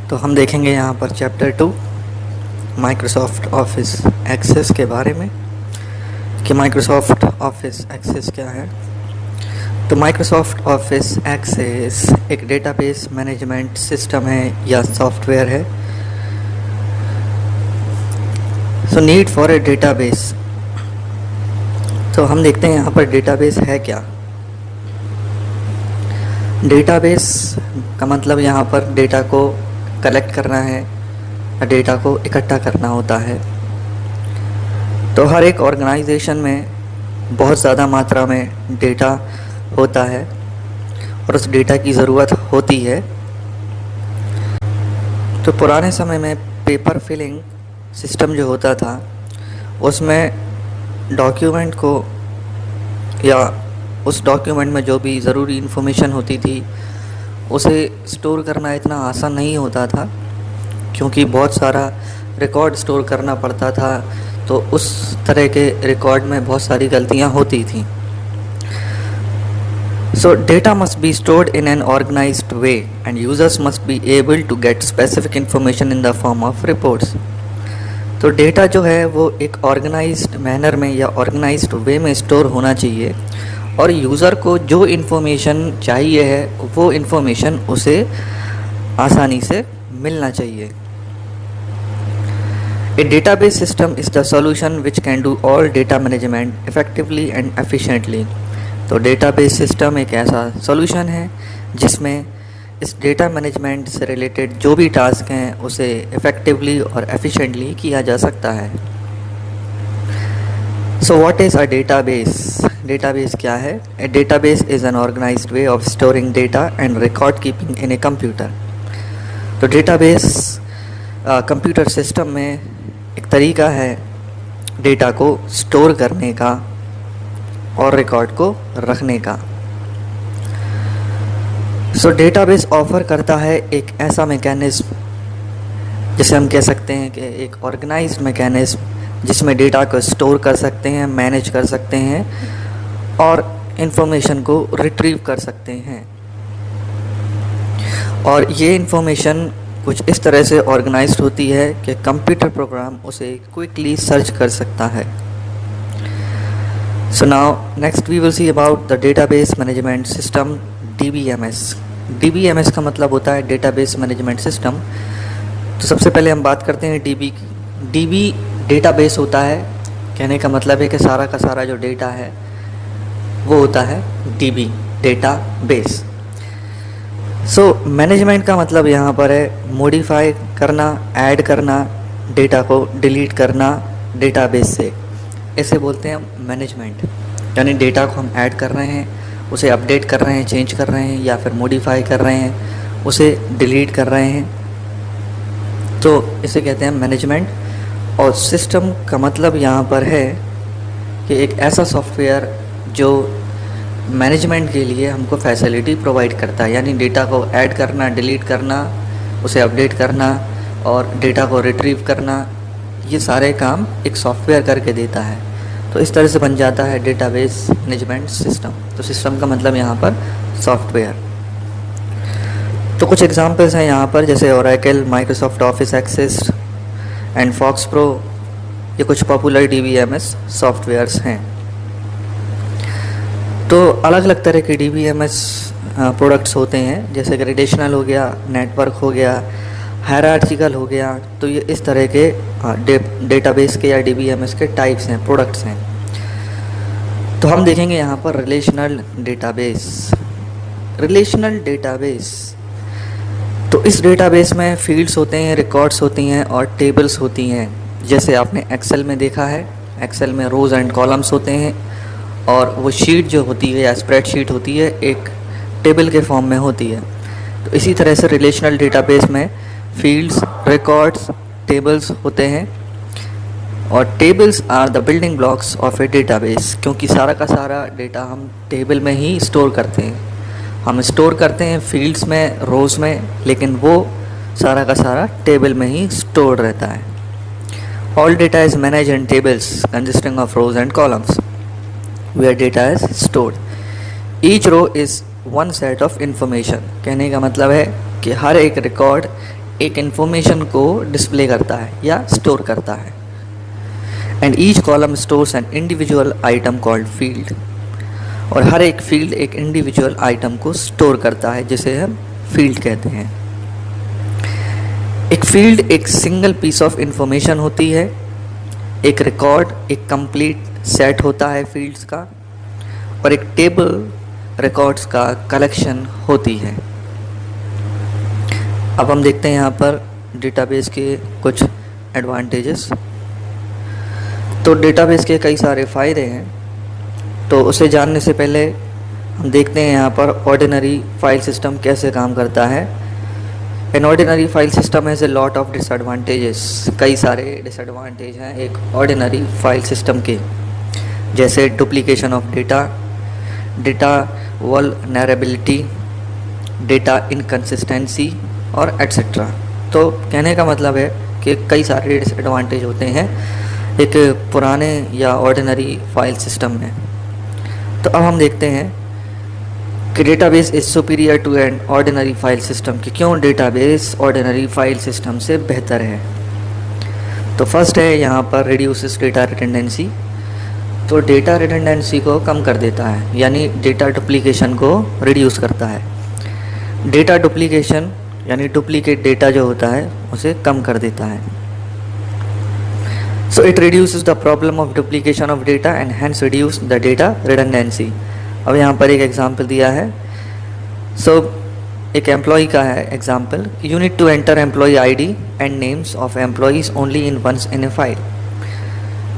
तो हम देखेंगे यहाँ पर चैप्टर 2 माइक्रोसॉफ्ट ऑफिस एक्सेस के बारे में कि माइक्रोसॉफ्ट ऑफिस एक्सेस क्या है। तो माइक्रोसॉफ्ट ऑफिस एक्सेस एक डेटाबेस मैनेजमेंट सिस्टम है या सॉफ्टवेयर है। So need for a database. तो हम देखते हैं यहाँ पर डेटाबेस है क्या। डेटाबेस का मतलब यहाँ पर डेटा को कलेक्ट करना है, डेटा को इकट्ठा करना होता है। तो हर एक ऑर्गेनाइजेशन में बहुत ज़्यादा मात्रा में डेटा होता है और उस डेटा की ज़रूरत होती है। तो पुराने समय में पेपर फिलिंग सिस्टम जो होता था उसमें डॉक्यूमेंट को या उस डॉक्यूमेंट में जो भी ज़रूरी इन्फॉर्मेशन होती थी उसे स्टोर करना इतना आसान नहीं होता था, क्योंकि बहुत सारा रिकॉर्ड स्टोर करना पड़ता था। तो उस तरह के रिकॉर्ड में बहुत सारी गलतियां होती थी। So data must be stored in an organised way and users must be able to get specific information in the form of reports. तो डेटा जो है वो एक ऑर्गेनाइज्ड मैनर में या ऑर्गेनाइज्ड वे में स्टोर होना चाहिए और यूज़र को जो इन्फॉर्मेशन चाहिए है वो इन्फॉर्मेशन उसे आसानी से मिलना चाहिए। A database system is the solution which can do all data management effectively and efficiently. तो डेटाबेस सिस्टम एक ऐसा सॉल्यूशन है जिसमें इस डेटा मैनेजमेंट से रिलेटेड जो भी टास्क हैं उसे इफ़ेक्टिवली और एफिशिएंटली किया जा सकता है। So what is a database? Database क्या है? A database is an organised way of storing data and record keeping in a computer. तो डेटाबेस कंप्यूटर सिस्टम में एक तरीका है डेटा को स्टोर करने का और रिकॉर्ड को रखने का। सो डेटाबेस ऑफर करता है एक ऐसा मैकेनिज्म जिसे हम कह सकते हैं कि एक ऑर्गेनाइज्ड मैकेनिज्म जिसमें डेटा को स्टोर कर सकते हैं, मैनेज कर सकते हैं और इन्फॉर्मेशन को रिट्रीव कर सकते हैं। और ये इन्फॉर्मेशन कुछ इस तरह से ऑर्गेनाइज्ड होती है कि कंप्यूटर प्रोग्राम उसे क्विकली सर्च कर सकता है। So now next we will see about the database management system DBMS। DBMS का मतलब होता है डेटाबेस मैनेजमेंट सिस्टम। तो सबसे पहले हम बात करते हैं DB की। DB डेटाबेस होता है, कहने का मतलब है कि सारा का सारा जो डेटा है वो होता है DB डेटाबेस। सो मैनेजमेंट का मतलब यहाँ पर है मॉडिफाई करना, ऐड करना, डेटा को डिलीट करना डेटाबेस से, इसे बोलते हैं मैनेजमेंट। यानी डेटा को हम ऐड कर रहे हैं, उसे अपडेट कर रहे हैं, चेंज कर रहे हैं या फिर मॉडिफाई कर रहे हैं, उसे डिलीट कर रहे हैं, तो इसे कहते हैं मैनेजमेंट। और सिस्टम का मतलब यहाँ पर है कि एक ऐसा सॉफ्टवेयर जो मैनेजमेंट के लिए हमको फैसिलिटी प्रोवाइड करता है, यानी डेटा को ऐड करना, डिलीट करना, उसे अपडेट करना और डेटा को रिट्रीव करना, ये सारे काम एक सॉफ्टवेयर करके देता है। तो इस तरह से बन जाता है डेटाबेस मैनेजमेंट सिस्टम। तो सिस्टम का मतलब यहाँ पर सॉफ्टवेयर। तो कुछ एग्जांपल्स हैं यहाँ पर, जैसे Oracle, Microsoft Office Access and FoxPro, ये कुछ पॉपुलर DBMS सॉफ्टवेयर्स हैं। तो अलग अलग तरह के DBMS प्रोडक्ट्स होते हैं, जैसे कि रिलेशनल हो गया, नेटवर्क हो गया, हायरार्चिकल हो गया। तो ये इस तरह के डेटाबेस के या DBMS के टाइप्स हैं, प्रोडक्ट्स हैं। तो हम देखेंगे यहाँ पर रिलेशनल डेटाबेस। रिलेशनल डेटाबेस, तो इस डेटाबेस में फील्ड्स होते हैं, रिकॉर्ड्स होती हैं और टेबल्स होती हैं। जैसे आपने एक्सेल में देखा है, एक्सेल में रोज़ एंड कॉलम्स होते हैं और वो शीट जो होती है या स्प्रेडशीट होती है एक टेबल के फॉर्म में होती है। तो इसी तरह से रिलेशनल डेटाबेस में फील्ड्स, रिकॉर्ड्स, टेबल्स होते हैं और tables are the building blocks of a database, क्योंकि सारा का सारा डेटा हम टेबल में ही स्टोर करते हैं। हम स्टोर करते हैं फील्ड्स में, रोज़ में, लेकिन वो सारा का सारा टेबल में ही स्टोर रहता है। All data is manage in tables consisting of rows and columns where data is stored. Each row is one set of information. कहने का मतलब है कि हर एक रिकॉर्ड एक इंफॉर्मेशन को डिस्प्ले करता है या स्टोर करता है। And each column stores an individual item called field, और हर एक फील्ड एक इंडिविजुअल आइटम को स्टोर करता है जिसे हम फील्ड कहते हैं। एक फील्ड एक सिंगल पीस ऑफ इंफॉर्मेशन होती है, एक रिकॉर्ड एक कंप्लीट सेट होता है फील्ड्स का, और एक टेबल रिकॉर्ड्स का कलेक्शन होती है। अब हम देखते हैं यहाँ पर डेटाबेस के कुछ एडवांटेजेस। तो डेटाबेस के कई सारे फ़ायदे हैं, तो उसे जानने से पहले हम देखते हैं यहाँ पर ऑर्डिनरी फाइल सिस्टम कैसे काम करता है। N ordinary file system has a lot of disadvantages, कई सारे डिसएडवांटेज हैं एक ऑर्डिनरी फाइल सिस्टम के, जैसे duplication of data, data vulnerability, data inconsistency और एट्सेट्रा। तो कहने का मतलब है कि कई सारे डिसएडवांटेज होते हैं एक पुराने या ऑर्डिनरी फाइल सिस्टम में। तो अब हम देखते हैं कि database is superior to an ordinary file system, कि क्यों डेटाबेस ऑर्डिनरी फाइल सिस्टम से बेहतर है। तो फर्स्ट है यहाँ पर रिड्यूसेस डेटा रिडंडेंसी। तो डेटा रिडंडेंसी को कम कर देता है, यानी डेटा डुप्लीकेशन को रिड्यूस करता है। डेटा डुप्लीकेशन यानी डुप्लीकेट डेटा जो होता है उसे कम कर देता है। So it reduces the problem of duplication of data and hence reduce the data redundancy. अब यहाँ पर एक एग्जांपल दिया है। सो एक एम्प्लॉय का है example, you need to enter employee ID and names of employees only in once in a file.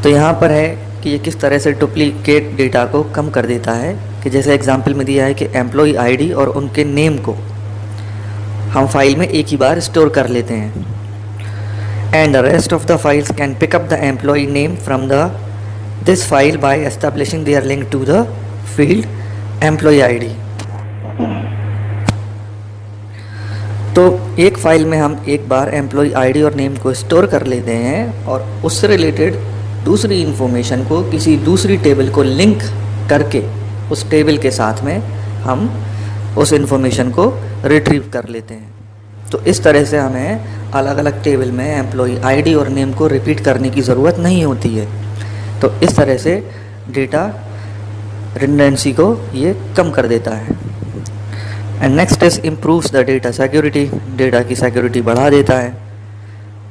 तो यहाँ पर है कि ये किस तरह से डुप्लीकेट डेटा को कम कर देता है, कि जैसे एग्जांपल में दिया है कि एम्प्लॉय आईडी और उनके नेम को हम फाइल में एक ही बार स्टोर कर लेते हैं, and the rest of the files can pick up the employee name from the this file by establishing their link to the field employee ID. तो एक फाइल में हम एक बार एम्प्लॉय आईडी और नेम को स्टोर कर लेते हैं और उससे रिलेटेड दूसरी इंफॉर्मेशन को किसी दूसरी टेबल को लिंक करके उस टेबल के साथ में हम उस इंफॉर्मेशन को रिट्रीव कर लेते हैं। तो इस तरह से हमें अलग अलग टेबल में एम्प्लॉय आईडी और नेम को रिपीट करने की ज़रूरत नहीं होती है। तो इस तरह से डेटा रिडंडेंसी को ये कम कर देता है। And next is improves the data security, data की सिक्योरिटी बढ़ा देता है।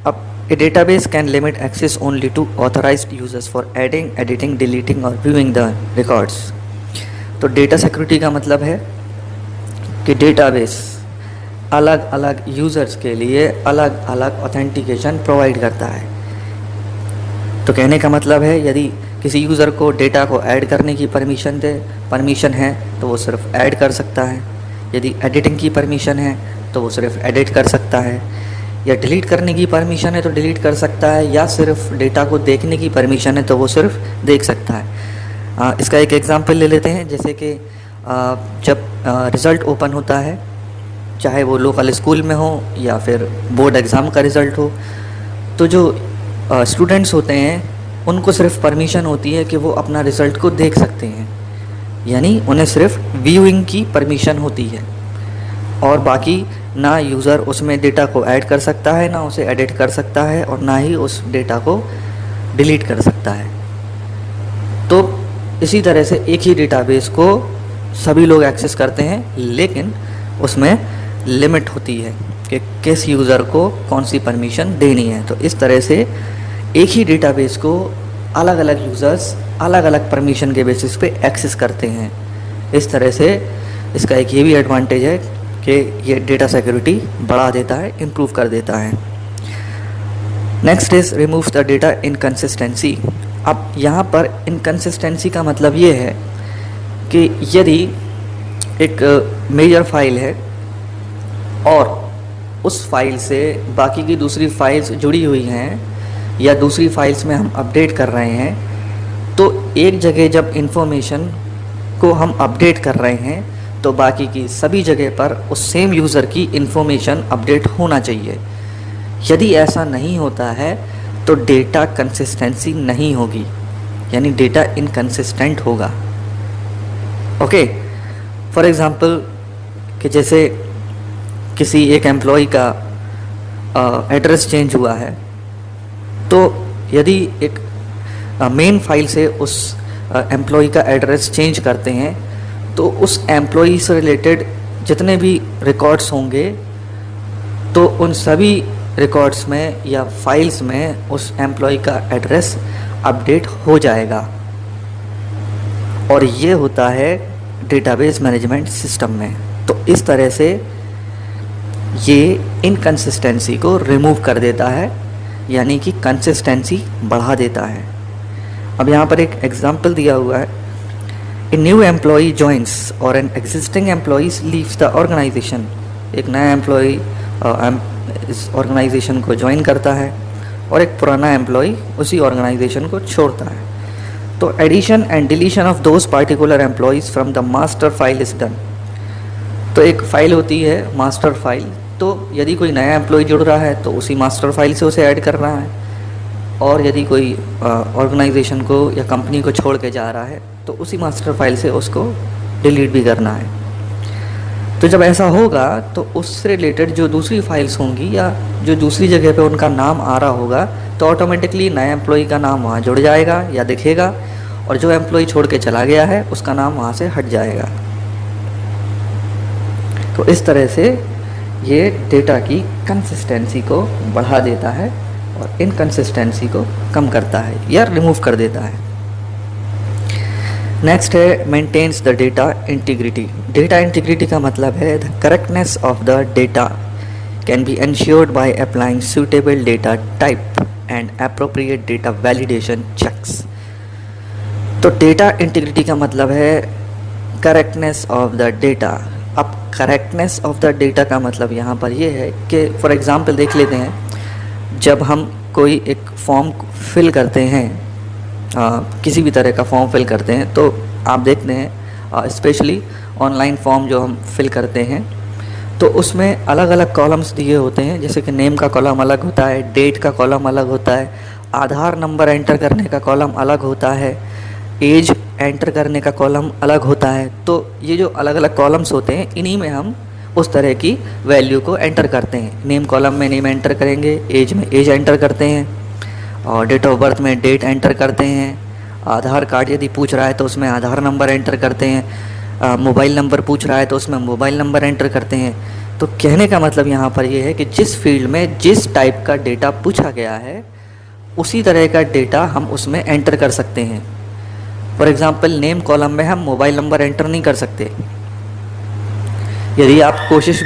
अब a database can limit access only to authorised users for adding, editing, deleting और व्यूइंग द रिकॉर्ड्स। तो डेटा सिक्योरिटी का मतलब है कि डेटाबेस अलग अलग यूज़र्स के लिए अलग अलग ऑथेंटिकेशन प्रोवाइड करता है। तो कहने का मतलब है यदि किसी यूज़र को डेटा को ऐड करने की परमिशन है तो वो सिर्फ ऐड कर सकता है, यदि एडिटिंग की परमिशन है तो वो सिर्फ एडिट कर सकता है, या डिलीट करने की परमिशन है तो डिलीट कर सकता है, या सिर्फ डेटा को देखने की परमिशन है तो वो सिर्फ देख सकता है। इसका एक एग्जांपल ले लेते हैं, जैसे कि जब रिज़ल्ट ओपन होता है, चाहे वो लोकल स्कूल में हो या फिर बोर्ड एग्ज़ाम का रिज़ल्ट हो, तो जो स्टूडेंट्स होते हैं उनको सिर्फ परमिशन होती है कि वो अपना रिज़ल्ट को देख सकते हैं, यानी उन्हें सिर्फ व्यूइंग की परमिशन होती है, और बाकी ना यूज़र उसमें डेटा को ऐड कर सकता है, ना उसे एडिट कर सकता है, और ना ही उस डेटा को डिलीट कर सकता है। तो इसी तरह से एक ही डेटाबेस को सभी लोग एक्सेस करते हैं, लेकिन उसमें लिमिट होती है कि किस यूज़र को कौन सी परमिशन देनी है। तो इस तरह से एक ही डेटाबेस को अलग अलग यूज़र्स अलग अलग परमिशन के बेसिस पे एक्सेस करते हैं। इस तरह से इसका एक ये भी एडवांटेज है कि ये डेटा सिक्योरिटी बढ़ा देता है, इम्प्रूव कर देता है। Next is removes the data inconsistency. अब यहाँ पर इनकंसिस्टेंसी का मतलब ये है कि यदि एक मेजर फाइल है और उस फाइल से बाकी की दूसरी फाइल्स जुड़ी हुई हैं या दूसरी फाइल्स में हम अपडेट कर रहे हैं, तो एक जगह जब इंफॉर्मेशन को हम अपडेट कर रहे हैं तो बाकी की सभी जगह पर उस सेम यूज़र की इंफॉर्मेशन अपडेट होना चाहिए। यदि ऐसा नहीं होता है तो डेटा कंसिस्टेंसी नहीं होगी, यानी डेटा इनकंसिस्टेंट होगा। ओके, फॉर एग्ज़ाम्पल कि जैसे किसी एक एम्प्लॉय का एड्रेस चेंज हुआ है, तो यदि एक मेन फाइल से उस एम्प्लॉय का एड्रेस चेंज करते हैं तो उस एम्प्लॉय से रिलेटेड जितने भी रिकॉर्ड्स होंगे तो उन सभी रिकॉर्ड्स में या फाइल्स में उस एम्प्लॉय का एड्रेस अपडेट हो जाएगा। और ये होता है डेटाबेस मैनेजमेंट सिस्टम में। तो इस तरह से ये इनकंसिस्टेंसी को रिमूव कर देता है, यानी कि कंसिस्टेंसी बढ़ा देता है। अब यहाँ पर एक एग्जांपल दिया हुआ है, ए न्यू एम्प्लॉई जॉइंस और an existing employees leaves the organization. एक नया एम्प्लॉई इस ऑर्गेनाइजेशन को ज्वाइन करता है और एक पुराना एम्प्लॉई उसी ऑर्गेनाइजेशन को छोड़ता है। तो addition and deletion of those particular employees from the master file is done. तो एक फ़ाइल होती है मास्टर फाइल, तो यदि कोई नया एम्प्लॉय जुड़ रहा है तो उसी मास्टर फाइल से उसे ऐड कर रहा है, और यदि कोई ऑर्गेनाइजेशन को या कंपनी को छोड़ के जा रहा है तो उसी मास्टर फाइल से उसको डिलीट भी करना है। तो जब ऐसा होगा तो उससे रिलेटेड जो दूसरी फाइल्स होंगी या जो दूसरी जगह पे उनका नाम आ रहा होगा तो ऑटोमेटिकली नए एम्प्लॉय का नाम वहाँ जुड़ जाएगा या दिखेगा, और जो एम्प्लॉय छोड़ के चला गया है उसका नाम वहाँ से हट जाएगा। तो इस तरह से ये डेटा की कंसिस्टेंसी को बढ़ा देता है और इनकंसिस्टेंसी को कम करता है या रिमूव कर देता है। नेक्स्ट है maintains the data integrity. Data integrity का मतलब है the correctness of the data can be ensured by applying suitable data type and appropriate data validation checks. तो डेटा इंटीग्रिटी का मतलब है करेक्टनेस ऑफ द डेटा। अब correctness of the data का मतलब यहाँ पर ये है कि फॉर एग्ज़ाम्पल देख लेते हैं, जब हम कोई एक फॉर्म फिल करते हैं, किसी भी तरह का फॉर्म फिल करते हैं, तो आप देखते हैं स्पेशली ऑनलाइन फॉर्म जो हम फिल करते हैं तो उसमें अलग अलग कॉलम्स दिए होते हैं, जैसे कि नेम का कॉलम अलग होता है, डेट का कॉलम अलग होता है, आधार नंबर एंटर करने का कॉलम अलग होता है, एज एंटर करने का कॉलम अलग होता है। तो ये जो अलग अलग कॉलम्स होते हैं इन्हीं में हम उस तरह की वैल्यू को एंटर करते हैं। नेम कॉलम में नेम एंटर करेंगे, एज में एज एंटर करते हैं, और डेट ऑफ बर्थ में डेट एंटर करते हैं, आधार कार्ड यदि पूछ रहा है तो उसमें आधार नंबर एंटर करते हैं, मोबाइल नंबर पूछ रहा है तो उसमें मोबाइल नंबर एंटर करते हैं। तो कहने का मतलब यहाँ पर ये है कि जिस फील्ड में जिस टाइप का डेटा पूछा गया है उसी तरह का डेटा हम उसमें एंटर कर सकते हैं। फॉर एग्ज़ाम्पल नेम कॉलम में हम मोबाइल नंबर एंटर नहीं कर सकते। यदि आप कोशिश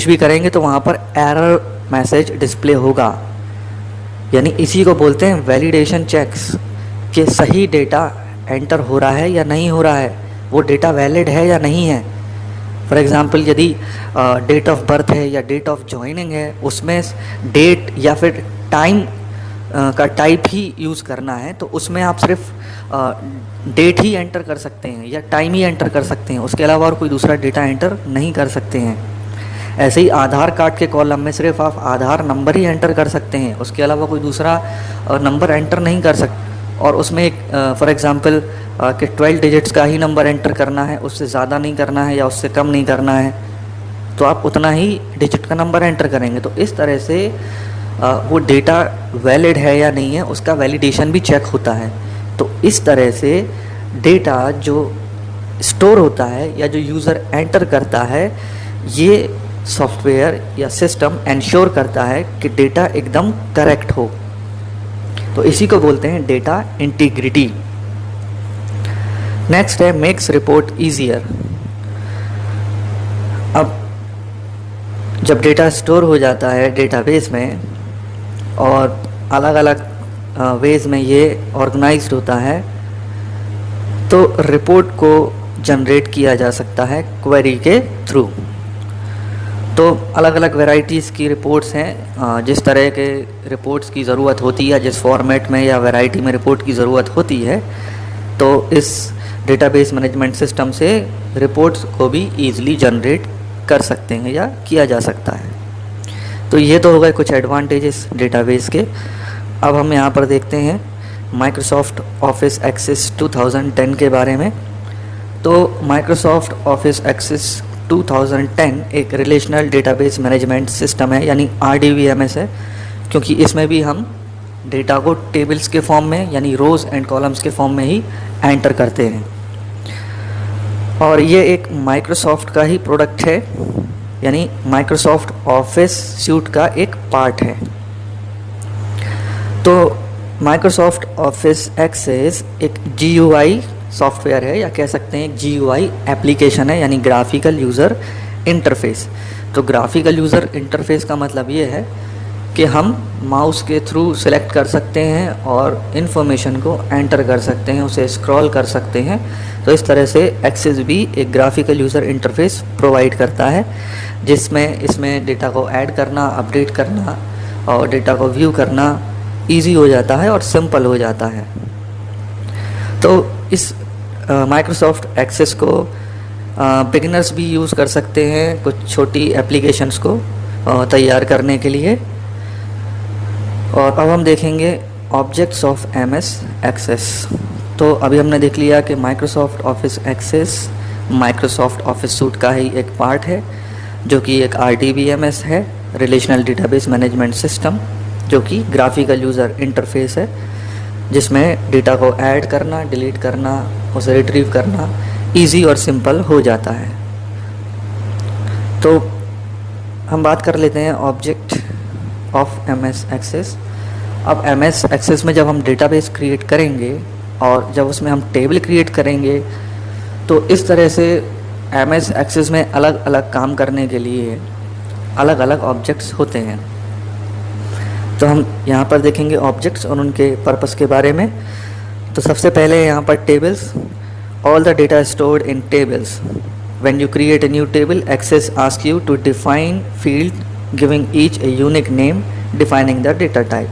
भी करेंगे तो वहाँ पर एरर मैसेज डिस्प्ले होगा। यानी इसी को बोलते हैं वैलिडेशन चेक्स, कि सही डेटा एंटर हो रहा है या नहीं हो रहा है, वो डेटा वैलिड है या नहीं है। फॉर एग्ज़ाम्पल यदि डेट ऑफ बर्थ है या डेट ऑफ जॉइनिंग है, उसमें डेट या फिर टाइम का टाइप ही यूज़ करना है तो उसमें आप सिर्फ डेट ही एंटर कर सकते हैं या टाइम ही एंटर कर सकते हैं, उसके अलावा और कोई दूसरा डेटा एंटर नहीं कर सकते हैं। ऐसे ही आधार कार्ड के कॉलम में सिर्फ आप आधार नंबर ही एंटर कर सकते हैं, उसके अलावा कोई दूसरा नंबर एंटर नहीं कर सकते। और उसमें एक फॉर एग्ज़ाम्पल कि 12 डिजिट्स का ही नंबर एंटर करना है, उससे ज़्यादा नहीं करना है या उससे कम नहीं करना है, तो आप उतना ही डिजिट का नंबर एंटर करेंगे। तो इस तरह से वो डेटा वैलिड है या नहीं है उसका वैलिडेशन भी चेक होता है। तो इस तरह से डेटा जो स्टोर होता है या जो यूज़र एंटर करता है, ये सॉफ्टवेयर या सिस्टम इंश्योर करता है कि डेटा एकदम करेक्ट हो। तो इसी को बोलते हैं डेटा इंटीग्रिटी। नेक्स्ट है मेक्स रिपोर्ट ईजियर। अब जब डेटा स्टोर हो जाता है डेटाबेस में और अलग अलग वेज में ये ऑर्गेनाइज्ड होता है, तो रिपोर्ट को जनरेट किया जा सकता है क्वेरी के थ्रू। तो अलग अलग वैरायटीज़ की रिपोर्ट्स हैं, जिस तरह के रिपोर्ट्स की ज़रूरत होती है, जिस फॉर्मेट में या वैरायटी में रिपोर्ट की ज़रूरत होती है, तो इस डेटाबेस मैनेजमेंट सिस्टम से रिपोर्ट्स को भी ईज़िली जनरेट कर सकते हैं या किया जा सकता है। तो ये तो हो गए कुछ एडवांटेजेस डेटाबेस के। अब हम यहाँ पर देखते हैं माइक्रोसॉफ्ट ऑफिस एक्सेस 2010 के बारे में। तो माइक्रोसॉफ्ट ऑफिस एक्सेस 2010 एक रिलेशनल डेटाबेस मैनेजमेंट सिस्टम है, यानी RDBMS है, क्योंकि इसमें भी हम डेटा को टेबल्स के फॉर्म में यानी रोज़ एंड कॉलम्स के फॉर्म में ही एंटर करते हैं। और ये एक माइक्रोसॉफ्ट का ही प्रोडक्ट है, यानी माइक्रोसॉफ्ट ऑफिस सूट का एक पार्ट है। तो माइक्रोसॉफ्ट ऑफिस एक्सेस एक GUI सॉफ्टवेयर है, या कह सकते हैं एक GUI एप्लीकेशन है, यानी ग्राफिकल यूज़र इंटरफेस। तो ग्राफिकल यूज़र इंटरफेस का मतलब ये है कि हम माउस के थ्रू सेलेक्ट कर सकते हैं और इन्फॉर्मेशन को एंटर कर सकते हैं, उसे स्क्रॉल कर सकते हैं। तो इस तरह से एक्सेस भी एक ग्राफिकल यूज़र इंटरफेस प्रोवाइड करता है, जिसमें इसमें डेटा को ऐड करना, अपडेट करना और डेटा को व्यू करना ईजी हो जाता है और सिंपल हो जाता है। तो इस माइक्रोसॉफ्ट एक्सेस को बिगिनर्स भी यूज़ कर सकते हैं कुछ छोटी एप्लीकेशंस को तैयार करने के लिए। और अब हम देखेंगे ऑब्जेक्ट्स ऑफ MS एक्सेस। तो अभी हमने देख लिया कि Microsoft Office Access Microsoft Office suite का ही एक पार्ट है, जो कि एक RDBMS है, रिलेशनल डेटाबेस मैनेजमेंट सिस्टम, जो कि ग्राफिकल यूज़र इंटरफेस है, जिसमें डेटा को ऐड करना, डिलीट करना, उसे रिट्रीव करना इजी और सिंपल हो जाता है। तो हम बात कर लेते हैं ऑब्जेक्ट ऑफ MS एक्सेस। अब MS एक्सेस में जब हम डेटाबेस क्रिएट करेंगे और जब उसमें हम टेबल क्रिएट करेंगे, तो इस तरह से MS एक्सेस में अलग अलग काम करने के लिए अलग अलग ऑब्जेक्ट्स होते हैं। तो हम यहाँ पर देखेंगे ऑब्जेक्ट्स और उनके पर्पस के बारे में। तो सबसे पहले यहाँ पर tables, all the data stored in tables. When you create a new table, Access ask you to define field giving each a unique name defining the data type.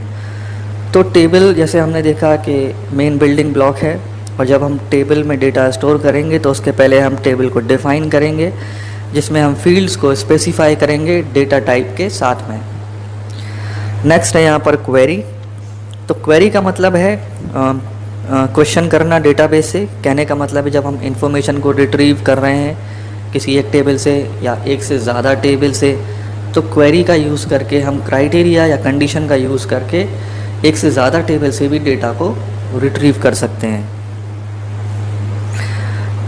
तो टेबल जैसे हमने देखा कि मेन बिल्डिंग ब्लॉक है, और जब हम table में डेटा स्टोर करेंगे तो उसके पहले हम टेबल को डिफाइन करेंगे, जिसमें हम फील्ड्स को स्पेसिफाई करेंगे डेटा टाइप के साथ में। नेक्स्ट है यहाँ पर क्वेरी। तो क्वेरी का मतलब है क्वेश्चन करना डेटाबेस से। कहने का मतलब है जब हम इंफॉर्मेशन को रिट्रीव कर रहे हैं किसी एक टेबल से या एक से ज़्यादा टेबल से, तो क्वेरी का यूज़ करके हम क्राइटेरिया या कंडीशन का यूज़ करके एक से ज़्यादा टेबल से भी डेटा को रिट्रीव कर सकते हैं।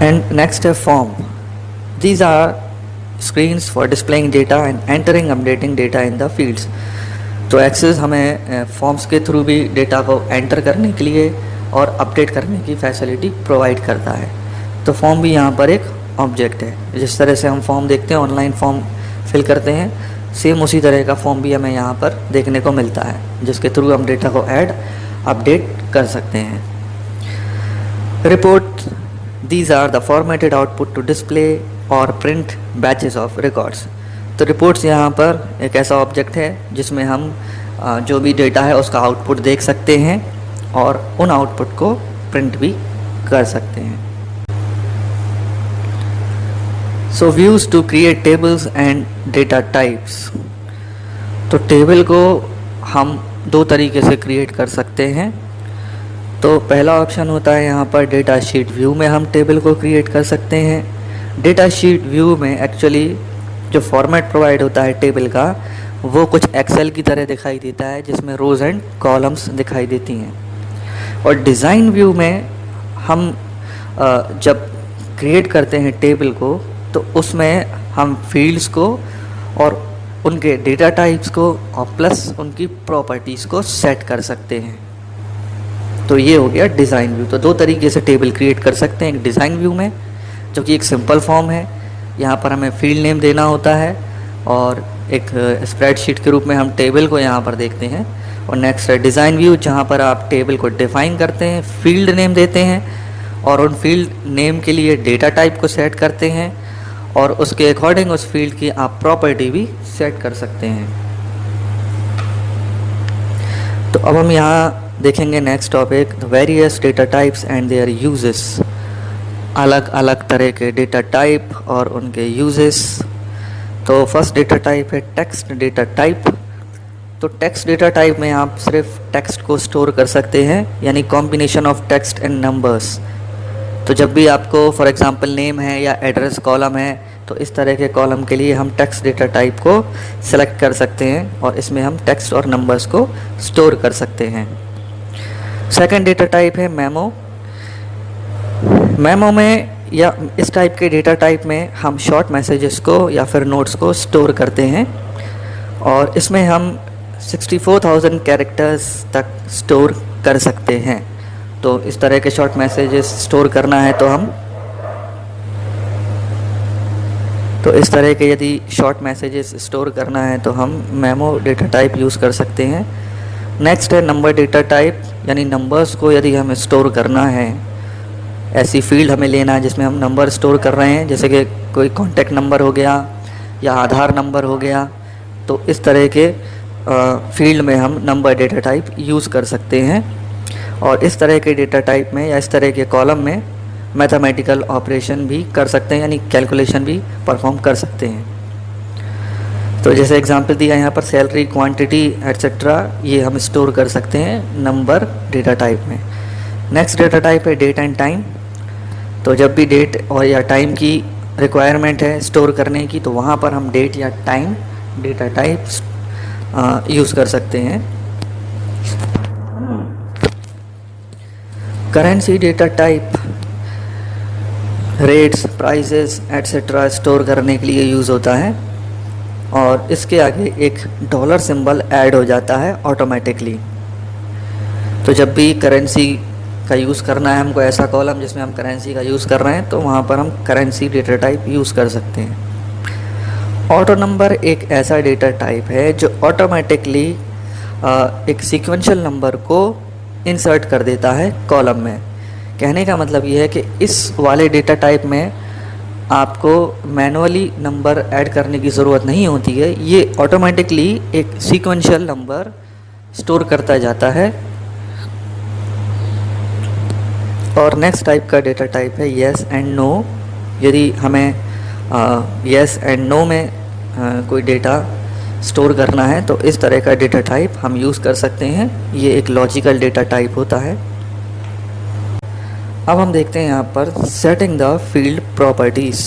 एंड नेक्स्ट है form. These are screens for displaying data and entering updating data in the fields. तो एक्सेस हमें फॉर्म्स के थ्रू भी डेटा को एंटर करने के लिए और अपडेट करने की फैसिलिटी प्रोवाइड करता है। तो फॉर्म भी यहाँ पर एक ऑब्जेक्ट है। जिस तरह से हम फॉर्म देखते हैं, ऑनलाइन फॉर्म फिल करते हैं, सेम उसी तरह का फॉर्म भी हमें यहाँ पर देखने को मिलता है, जिसके थ्रू हम डेटा को ऐड अपडेट कर सकते हैं। Report, these are the formatted output to display और प्रिंट बैचेस ऑफ रिकॉर्ड्स। तो रिपोर्ट्स यहाँ पर एक ऐसा ऑब्जेक्ट है जिसमें हम जो भी डेटा है उसका आउटपुट देख सकते हैं और उन आउटपुट को प्रिंट भी कर सकते हैं। So views to create tables and data types. तो टेबल को हम दो तरीके से क्रिएट कर सकते हैं। तो पहला ऑप्शन होता है यहाँ पर डेटा शीट व्यू में हम टेबल को क्रिएट कर सकते हैं। डेटा शीट व्यू में एक्चुअली जो फॉर्मेट प्रोवाइड होता है टेबल का, वो कुछ एक्सेल की तरह दिखाई देता है, जिसमें रोज़ एंड कॉलम्स दिखाई देती हैं। और डिज़ाइन व्यू में हम जब क्रिएट करते हैं टेबल को, तो उसमें हम फील्ड्स को और उनके डेटा टाइप्स को और प्लस उनकी प्रॉपर्टीज़ को सेट कर सकते हैं। तो ये हो गया डिज़ाइन व्यू। तो दो तरीके से टेबल क्रिएट कर सकते हैं। एक डिज़ाइन व्यू में, जो कि एक सिंपल फॉर्म है, यहाँ पर हमें फील्ड नेम देना होता है और एक स्प्रेडशीट के रूप में हम टेबल को यहाँ पर देखते हैं। और नेक्स्ट है डिज़ाइन व्यू, जहाँ पर आप टेबल को डिफ़ाइन करते हैं, फील्ड नेम देते हैं और उन फील्ड नेम के लिए डेटा टाइप को सेट करते हैं और उसके अकॉर्डिंग उस फील्ड की आप प्रॉपर्टी भी सेट कर सकते हैं। तो अब हम यहाँ देखेंगे next topic, the various data types and there uses. अलग अलग तरह के डेटा टाइप और उनके यूजेस। तो फर्स्ट डेटा टाइप है टेक्स्ट डेटा टाइप। तो टेक्स्ट डेटा टाइप में आप सिर्फ टेक्स्ट को स्टोर कर सकते हैं, यानी combination of text and numbers. तो जब भी आपको फॉर एग्जांपल नेम है या एड्रेस कॉलम है, तो तो इस तरह के कॉलम के लिए हम टेक्स्ट डेटा टाइप को सेलेक्ट कर सकते हैं और इसमें हम टेक्स्ट और नंबर्स को स्टोर कर सकते हैं। सेकंड डेटा टाइप है मेमो। मेमो में या इस टाइप के डेटा टाइप में हम शॉर्ट मैसेजेस को या फिर नोट्स को स्टोर करते हैं और इसमें हम 64,000 कैरेक्टर्स तक स्टोर कर सकते हैं। तो इस तरह के शॉर्ट मैसेजेस स्टोर करना है तो इस तरह के यदि शॉर्ट मैसेजेस स्टोर करना है तो हम मेमो डेटा टाइप यूज़ कर सकते हैं। नेक्स्ट है नंबर डेटा टाइप, यानी नंबर्स को यदि हमें स्टोर करना है, ऐसी फील्ड हमें लेना है जिसमें हम नंबर स्टोर कर रहे हैं, जैसे कि कोई कॉन्टैक्ट नंबर हो गया या आधार नंबर हो गया, तो इस तरह के फील्ड में हम नंबर डेटा टाइप यूज़ कर सकते हैं। और इस तरह के डेटा टाइप में या इस तरह के कॉलम में मैथमेटिकल ऑपरेशन भी कर सकते हैं, यानी कैलकुलेशन भी परफॉर्म कर सकते हैं। तो जैसे एग्जांपल दिया यहाँ पर सैलरी, क्वांटिटी एट्सेट्रा, ये हम स्टोर कर सकते हैं नंबर डेटा टाइप में। नेक्स्ट डेटा टाइप है डेट एंड टाइम। तो जब भी डेट और या टाइम की रिक्वायरमेंट है स्टोर करने की, तो वहाँ पर हम डेट या टाइम डेटा टाइप यूज़ कर सकते हैं। Currency data type rates, prices etcetera store करने के लिए यूज़ होता है और इसके आगे एक डॉलर सिंबल ऐड हो जाता है ऑटोमेटिकली। तो जब भी करेंसी का यूज़ करना है हमको, ऐसा कॉलम जिसमें हम करेंसी का यूज़ कर रहे हैं, तो वहाँ पर हम करेंसी डेटा टाइप यूज़ कर सकते हैं। ऑटो नंबर एक ऐसा डेटा टाइप है जो ऑटोमेटिकली एक सीक्वेंशियल नंबर को इंसर्ट कर देता है कॉलम में। कहने का मतलब ये है कि इस वाले डेटा टाइप में आपको मैनुअली नंबर ऐड करने की ज़रूरत नहीं होती है, ये ऑटोमेटिकली एक सीक्वेंशियल नंबर स्टोर करता जाता है। और नेक्स्ट टाइप का डेटा टाइप है येस एंड नो। यदि हमें येस एंड नो में कोई डेटा स्टोर करना है तो इस तरह का डेटा टाइप हम यूज़ कर सकते हैं। ये एक लॉजिकल डेटा टाइप होता है। अब हम देखते हैं यहाँ पर setting the field properties.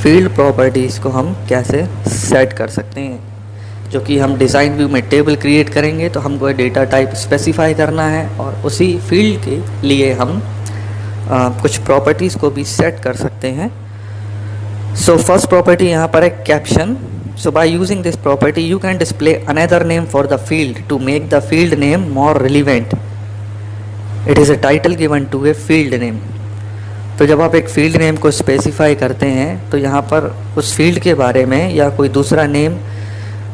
Field properties को हम कैसे सेट कर सकते हैं, जो कि हम डिज़ाइन व्यू में टेबल क्रिएट करेंगे तो हमको डेटा टाइप स्पेसिफाई करना है और उसी फील्ड के लिए हम कुछ प्रॉपर्टीज़ को भी सेट कर सकते हैं। सो फर्स्ट प्रॉपर्टी यहाँ पर है caption. So by using this property you can display another name for the field to make the field name more relevant. It is a title given to a field name. तो जब आप एक field name को specify करते हैं तो यहाँ पर उस फील्ड के बारे में या कोई दूसरा नेम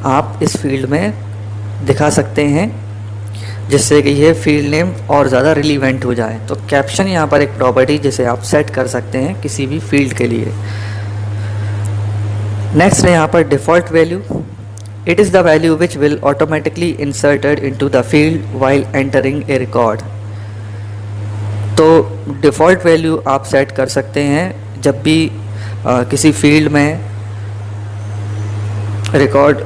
आप इस फील्ड में दिखा सकते हैं जिससे कि ये फील्ड नेम और ज़्यादा रिलीवेंट हो जाए। तो कैप्शन यहाँ पर एक प्रॉपर्टी जिसे आप सेट कर सकते हैं किसी भी फील्ड के लिए। नेक्स्ट है यहाँ पर default value. It is the value which will automatically inserted into the field while entering A record. तो डिफ़ॉल्ट वैल्यू आप सेट कर सकते हैं जब भी किसी फील्ड में रिकॉर्ड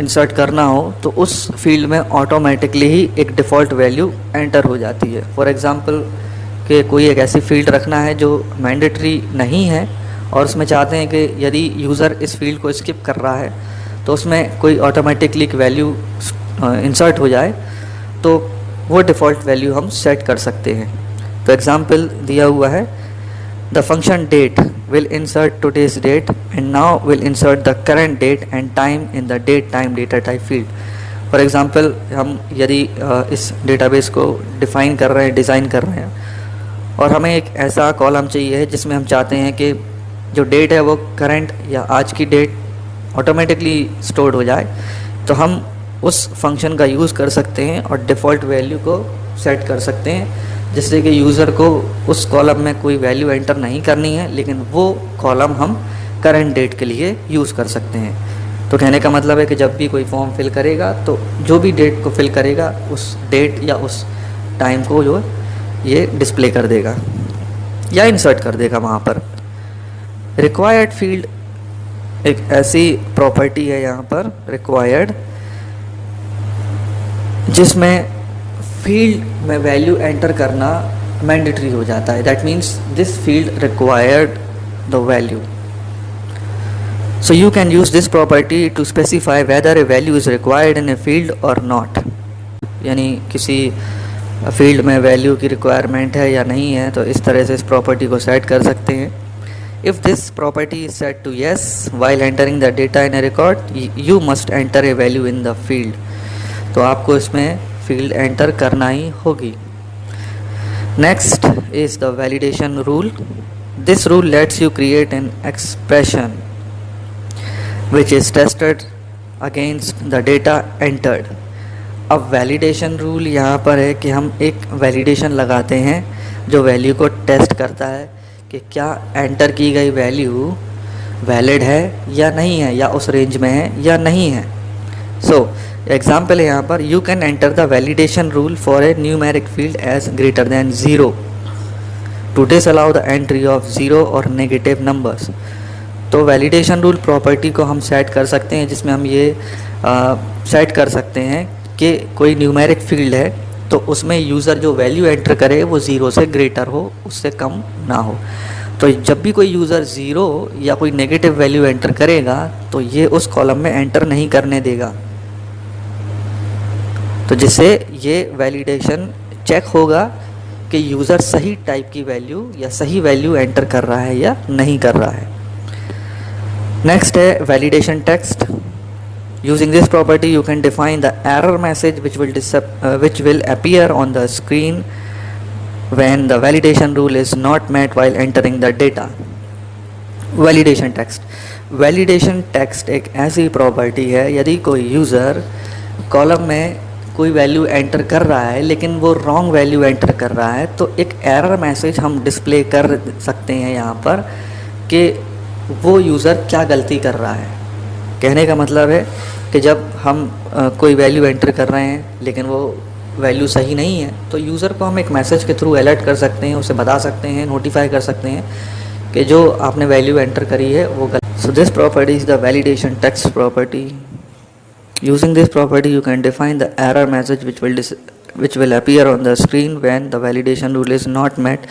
इंसर्ट करना हो तो उस फील्ड में ऑटोमेटिकली ही एक डिफ़ॉल्ट वैल्यू एंटर हो जाती है। फॉर एग्ज़ाम्पल कि कोई एक ऐसी फील्ड रखना है जो मैंडेटरी नहीं है और उसमें चाहते हैं कि यदि यूज़र इस फील्ड को स्किप कर रहा है तो उसमें कोई ऑटोमेटिकली एक वैल्यू इंसर्ट हो जाए, तो वो डिफ़ॉल्ट वैल्यू हम सेट कर सकते हैं। तो एग्ज़ाम्पल दिया हुआ है, the function date will insert today's date and now will insert the current date and time in the date time data type field. For example हम यदि इस डेटाबेस को डिफ़ाइन कर रहे हैं, डिज़ाइन कर रहे हैं और हमें एक ऐसा कॉलम चाहिए है जिसमें हम चाहते हैं कि जो डेट है वो करंट या आज की डेट ऑटोमेटिकली स्टोर्ड हो जाए, तो हम उस फंक्शन का यूज़ कर सकते हैं और डिफ़ॉल्ट वैल्यू को सेट कर सकते हैं जिससे कि यूज़र को उस कॉलम में कोई वैल्यू एंटर नहीं करनी है, लेकिन वो कॉलम हम करंट डेट के लिए यूज़ कर सकते हैं। तो कहने का मतलब है कि जब भी कोई फॉर्म फिल करेगा तो जो भी डेट को फिल करेगा उस डेट या उस टाइम को जो ये डिस्प्ले कर देगा या इंसर्ट कर देगा वहाँ पर। रिक्वायर्ड फील्ड एक ऐसी प्रॉपर्टी है यहाँ पर रिक्वायर्ड जिसमें फील्ड में वैल्यू एंटर करना मैंडेटरी हो जाता है। That means this field required the value. So you can use this property to specify whether a value is required in a field or not. यानी किसी फील्ड में value की requirement है या नहीं है, तो इस तरह से इस प्रॉपर्टी को सेट कर सकते हैं. If this property is set to yes while entering the data in a record, you must enter a value in the field. तो आपको इसमें field enter करना ही होगी. Next is the validation rule. This rule lets you create an expression which is tested against the data entered. अब validation rule यहाँ पर है कि हम एक वैलिडेशन लगाते हैं जो वैल्यू को टेस्ट करता है कि क्या एंटर की गई वैल्यू वैलिड है या नहीं है, या उस रेंज में है या नहीं है. सो एग्जाम्पल है यहाँ पर, you can enter the validation rule for a numeric field as greater than 0 to disallow the entry of 0 और नेगेटिव नंबर्स. तो वैलिडेशन रूल प्रॉपर्टी को हम सेट कर सकते हैं जिसमें हम ये सेट कर सकते हैं कि कोई न्यूमेरिक फील्ड है तो उसमें यूज़र जो वैल्यू एंटर करे वो 0 से ग्रेटर हो, उससे कम ना हो. तो जब भी कोई यूज़र 0 या कोई नेगेटिव वैल्यू एंटर करेगा तो ये उस कॉलम में एंटर नहीं करने देगा, तो जिससे ये वैलिडेशन चेक होगा कि यूज़र सही टाइप की वैल्यू या सही वैल्यू एंटर कर रहा है या नहीं कर रहा है. नेक्स्ट है validation text. Using this property, you can define the error message which will appear on the screen when the validation rule is not met while entering the data. Validation text. Validation text एक ऐसी property है, यदि कोई user column में कोई value enter कर रहा है लेकिन वो रॉन्ग वैल्यू एंटर कर रहा है, तो एक एरर मैसेज हम डिस्प्ले कर सकते हैं यहाँ पर कि वो यूज़र क्या गलती कर रहा है. कहने का मतलब है कि जब हम कोई वैल्यू एंटर कर रहे हैं लेकिन वो वैल्यू सही नहीं है, तो यूज़र को हम एक मैसेज के थ्रू अलर्ट कर सकते हैं, उसे बता सकते हैं, नोटिफाई कर सकते हैं कि जो आपने वैल्यू एंटर करी है वो गलत. So this property is the validation text property. Using this property you can define the error message which will appear on the screen when the validation rule is not met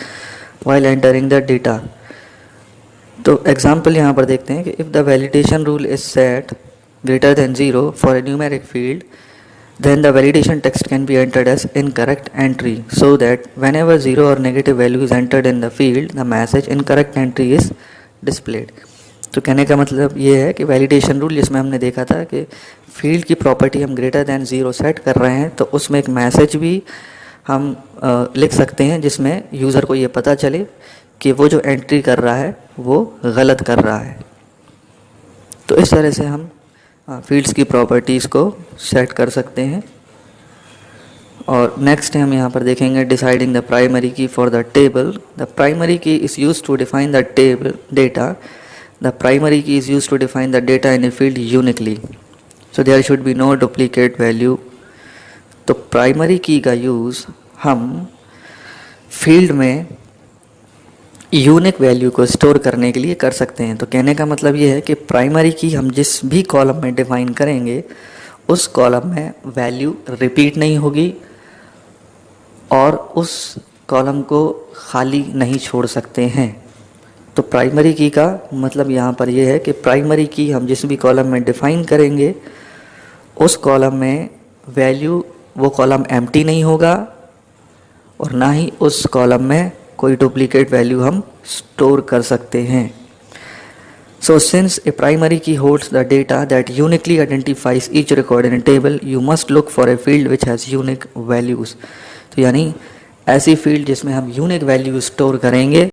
while entering the data. तो example यहाँ पर देखते हैं कि if the validation rule is set greater than 0 for a numeric field, then the validation text can be entered as incorrect entry, so that whenever 0 or negative value is entered in the field, the message incorrect entry is displayed. तो कहने का मतलब ये है कि validation rule जिसमें हमने देखा था कि फील्ड की प्रॉपर्टी हम ग्रेटर दैन 0 सेट कर रहे हैं, तो उसमें एक मैसेज भी हम लिख सकते हैं जिसमें यूज़र को ये पता चले कि वो जो एंट्री कर रहा है वो गलत कर रहा है. तो इस तरह से हम फील्ड्स की प्रॉपर्टीज़ को सेट कर सकते हैं. और नेक्स्ट हम यहाँ पर देखेंगे deciding the primary key for the table. The primary key is use to define the table data. The primary key is use to define the data in a field uniquely, so there should be no duplicate value. तो primary key का use हम field में unique value को store करने के लिए कर सकते हैं. तो कहने का मतलब ये है कि प्राइमरी की हम जिस भी कॉलम में डिफाइन करेंगे उस कॉलम में वैल्यू रिपीट नहीं होगी और उस कॉलम को खाली नहीं छोड़ सकते हैं. तो प्राइमरी की का मतलब यहाँ पर ये है कि प्राइमरी की हम जिस भी कॉलम में डिफाइन करेंगे उस कॉलम में वैल्यू, वो कॉलम एम्प्टी नहीं होगा और ना ही उस कॉलम में कोई डुप्लीकेट वैल्यू हम स्टोर कर सकते हैं. सो सिंस ए प्राइमरी की holds the data that uniquely identifies each record in A table, you must look for a field which has unique values. तो यानी ऐसी फील्ड जिसमें हम यूनिक वैल्यू स्टोर करेंगे